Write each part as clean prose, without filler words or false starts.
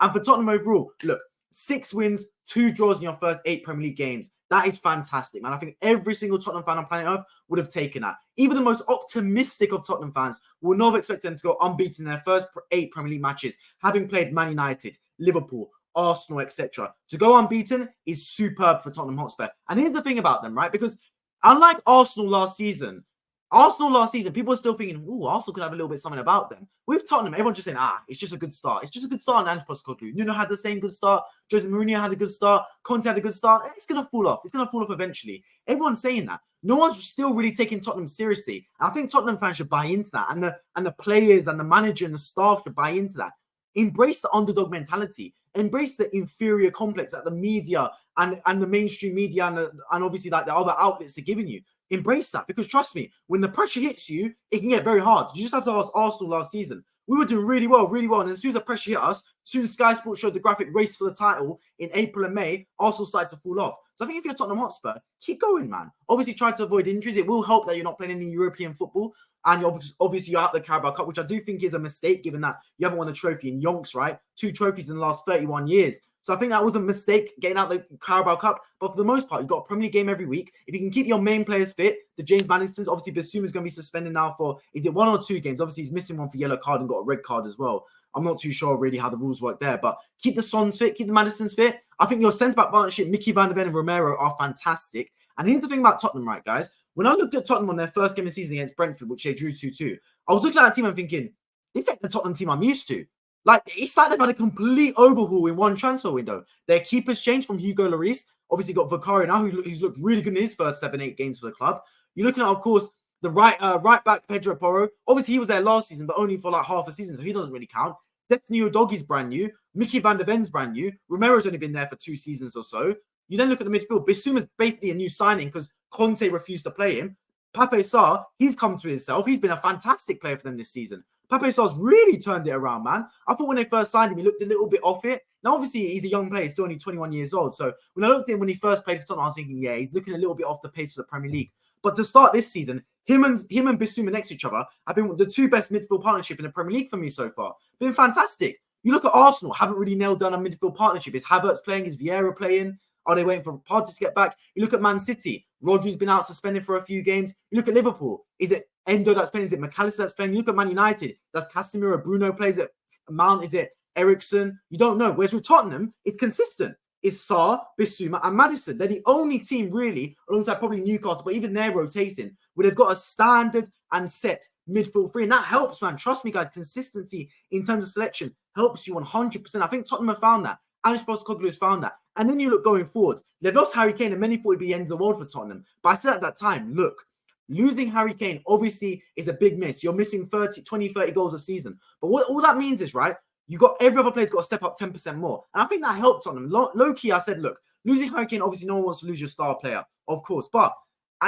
And for Tottenham overall, look, 6 wins, 2 draws in your first 8 Premier League games. That is fantastic, man. I think every single Tottenham fan on planet Earth would have taken that. Even the most optimistic of Tottenham fans will not have expected them to go unbeaten in their first 8 Premier League matches, having played Man United, Liverpool, Arsenal, etc. To go unbeaten is superb for Tottenham Hotspur. And here's the thing about them, right? Because unlike Arsenal last season, people are still thinking, ooh, Arsenal could have a little bit something about them. With Tottenham, everyone's just saying, it's just a good start. It's just a good start on Ange Postecoglou. Nuno had the same good start. Jose Mourinho had a good start. Conte had a good start. It's going to fall off. It's going to fall off eventually. Everyone's saying that. No one's still really taking Tottenham seriously. And I think Tottenham fans should buy into that. And the players and the manager and the staff should buy into that. Embrace the underdog mentality. Embrace the inferior complex that the media and the mainstream media and obviously like the other outlets are giving you. Embrace that, because trust me, when the pressure hits you, it can get very hard. You just have to ask Arsenal last season. We were doing really well. And as soon as the pressure hit us, as soon as Sky Sports showed the graphic race for the title in April and May, Arsenal started to fall off. So I think if you're Tottenham Hotspur, keep going, man. Obviously, try to avoid injuries. It will help that you're not playing any European football. And obviously, you're out the Carabao Cup, which I do think is a mistake, given that you haven't won a trophy in yonks, right? 2 trophies in the last 31 years. So I think that was a mistake, getting out the Carabao Cup. But for the most part, you've got a Premier League game every week. If you can keep your main players fit, the James Maddisons, obviously Bissouma's going to be suspended now for, is it 1 or 2 games? Obviously, he's missing one for yellow card and got a red card as well. I'm not too sure really how the rules work there. But keep the Sons fit, keep the Maddisons fit. I think your centre-back partnership, Mickey van der Ven and Romero, are fantastic. And here's the thing about Tottenham, right, guys? When I looked at Tottenham on their first game of the season against Brentford, which they drew 2-2, I was looking at that team and thinking, this ain't the Tottenham team I'm used to. Like, it's like they've had a complete overhaul in one transfer window. Their keepers changed from Hugo Lloris. Obviously, got Vicario now, who's looked really good in his first 7-8 games for the club. You're looking at, of course, the right back, Pedro Porro. Obviously, he was there last season, but only for like half a season, so he doesn't really count. Destiny Udogie's brand new. Mickey van der Ven's brand new. Romero's only been there for 2 seasons or so. You then look at the midfield. Bissouma's basically a new signing because Conte refused to play him. Pape Sarr, he's come to himself. He's been a fantastic player for them this season. Pape Sarr's really turned it around, man. I thought when they first signed him, he looked a little bit off it. Now, obviously, he's a young player. He's still only 21 years old. So when I looked at him when he first played for Tottenham, I was thinking, yeah, he's looking a little bit off the pace for the Premier League. But to start this season, him and Bissouma next to each other have been the 2 best midfield partnership in the Premier League for me so far. Been fantastic. You look at Arsenal, haven't really nailed down a midfield partnership. Is Havertz playing? Is Vieira playing? Are they waiting for Partey to get back? You look at Man City. Rodri's been out suspended for a few games. You look at Liverpool. Is it Endo that's playing? Is it McAllister that's playing? You look at Man United. Does Casemiro, Bruno plays it? Mount, is it Ericsson? You don't know. Whereas with Tottenham, it's consistent. It's Sarr, Bissouma and Maddison. They're the only team really, alongside probably Newcastle, but even they're rotating, where they've got a standard and set midfield 3. And that helps, man. Trust me, guys. Consistency in terms of selection helps you 100%. I think Tottenham have found that. Ange Postecoglou has found that. And then you look going forward. They've lost Harry Kane, and many thought it'd be the end of the world for Tottenham. But I said at that time, look, losing Harry Kane obviously is a big miss. You're missing 20, 30 goals a season. But what all that means is, right, you got every other player's got to step up 10% more. And I think that helped Tottenham. Low-key, I said, look, losing Harry Kane, obviously no one wants to lose your star player, of course. But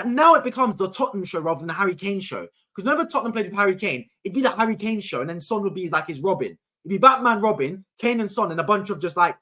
now it becomes the Tottenham show rather than the Harry Kane show. Because whenever Tottenham played with Harry Kane, it'd be the Harry Kane show, and then Son would be like his Robin. It'd be Batman, Robin, Kane and Son, and a bunch of just like,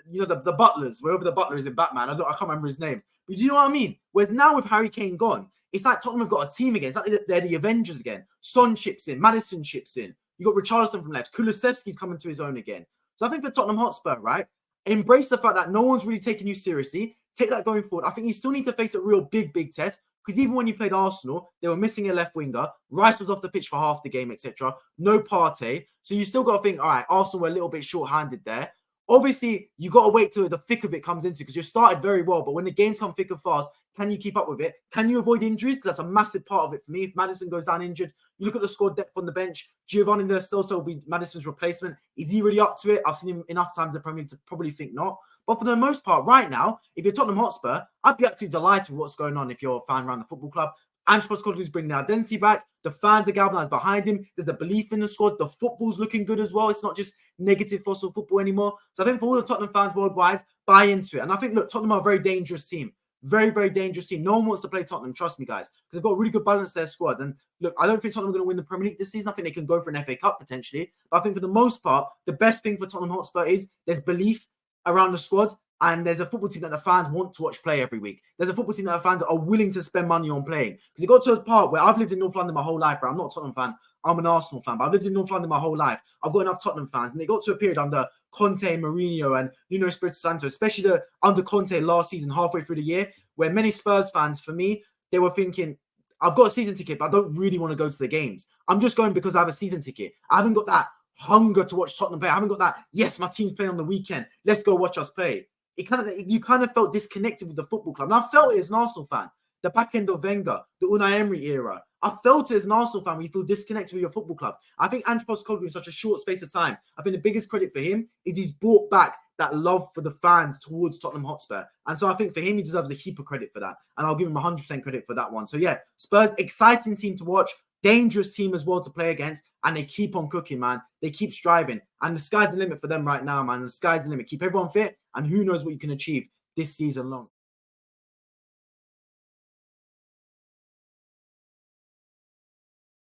you know, the butlers, wherever the butler is in Batman. I can't remember his name. But do you know what I mean? Whereas now with Harry Kane gone, it's like Tottenham have got a team again. It's like they're the Avengers again. Son chips in, Maddison chips in. You got Richarlison from left. Kulusevski's coming to his own again. So I think for Tottenham Hotspur, right, embrace the fact that no one's really taking you seriously. Take that going forward. I think you still need to face a real big test. Because even when you played Arsenal, they were missing a left winger. Rice was off the pitch for half the game, etc. No Partey. So you still got to think, all right, Arsenal were a little bit short-handed there. Obviously, you got to wait till the thick of it comes into, because you started very well. But when the games come thick and fast, can you keep up with it? Can you avoid injuries? Because that's a massive part of it for me. If Maddison goes down injured, you look at the squad depth on the bench. Giovanni Lo Celso will be Maddison's replacement. Is he really up to it? I've seen him enough times in the Premier League to probably think not. But for the most part, right now, if you're Tottenham Hotspur, I'd be absolutely delighted with what's going on if you're a fan around the football club. Ange Postecoglou is bringing the identity back. The fans are galvanized behind him. There's the belief in the squad. The football's looking good as well. It's not just negative fossil football anymore. So I think for all the Tottenham fans worldwide, buy into it. And I think, look, Tottenham are a very dangerous team. Very dangerous team. No one wants to play Tottenham, trust me, guys, because they've got a really good balance to their squad. And look, I don't think Tottenham are going to win the Premier League this season. I think they can go for an FA Cup potentially. But I think for the most part, the best thing for Tottenham Hotspur is there's belief around the squad. And there's a football team that the fans want to watch play every week. There's a football team that the fans are willing to spend money on playing. Because it got to a part where I've lived in North London my whole life. Right? I'm not a Tottenham fan. I'm an Arsenal fan. But I've lived in North London my whole life. I've got enough Tottenham fans. And it got to a period under Conte and Mourinho and Nuno Espirito Santo, especially under Conte last season, halfway through the year, where many Spurs fans, for me, they were thinking, I've got a season ticket, but I don't really want to go to the games. I'm just going because I have a season ticket. I haven't got that hunger to watch Tottenham play. I haven't got that, yes, my team's playing on the weekend. Let's go watch us play. You kind of felt disconnected with the football club. And I felt it as an Arsenal fan. The back end of Wenger, the Unai Emery era. I felt it as an Arsenal fan when you feel disconnected with your football club. I think Ange Postecoglou, in such a short space of time, I think the biggest credit for him is he's brought back that love for the fans towards Tottenham Hotspur. And so I think for him, he deserves a heap of credit for that. And I'll give him 100% credit for that one. So yeah, Spurs, exciting team to watch. Dangerous team as well to play against. And they keep on cooking, man. They keep striving. And the sky's the limit for them right now, man. The sky's the limit. Keep everyone fit. And who knows what you can achieve this season long.